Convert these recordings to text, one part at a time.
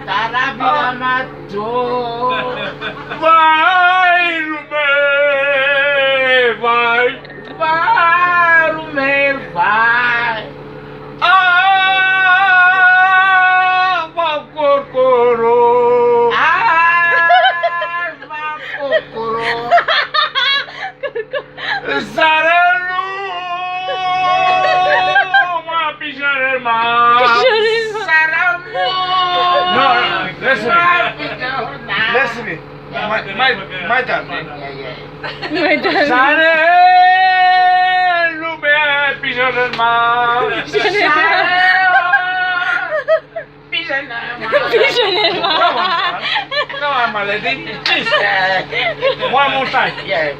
Tarabinamato. Vai, lume, vai. Vai, lume, vai. Va corcoro. Va kokoro. Sarelu, ma pijarema. Saramu. No, listen. Listen me. My turn. Sarelu, me pijarema. Come on, my lady. Please. One more time. Yeah.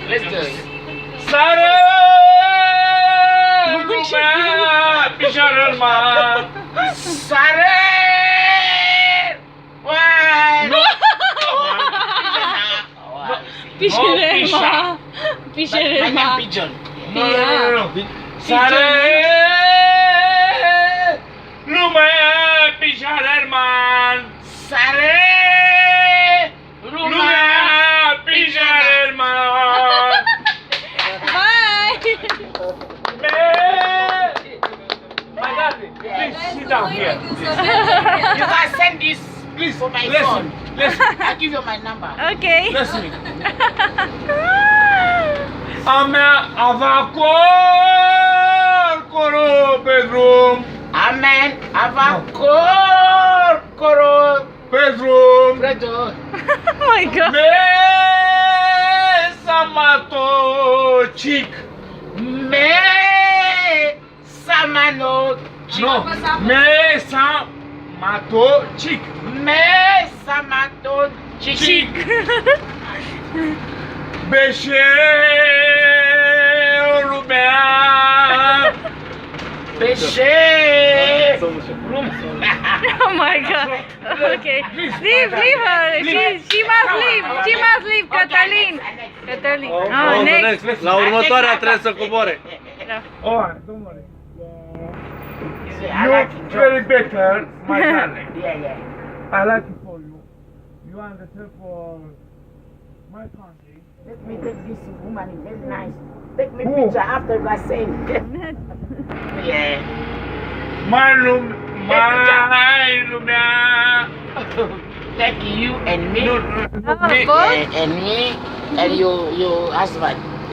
Let's do it. Sarelu, me pijarema. Sare. One. Pijarema. My name Pijarema. Pigeon. No. Sarelu, me pijarema. Sare. Lume pijarema. Bye. My darling, please sit down here. You can send this Please, for my listen, phone. listen, I'll give you my number. Okay. listen. Avacor, coro, bedroom, Amen. Avakor koro bedroom. preto. Oh my god. Me samato chick. Me samano chick. No, me samato chick. Me samato chick. Chick. Beche, Rubea. Pesce. Oh my god. Okay. Leave her. She must leave. She must leave, Catalin. Catalin. Oh, next. La următoarea trebuie să coboare. Alright, don't worry. I like it. You're very better, my darling. Yeah. I like it for you. You understand for my country. Let me take this woman. It's very nice. Take me Who? picture after you are saying. Yeah. My room, Take you and me. no, Oh, me. both? And me and your husband.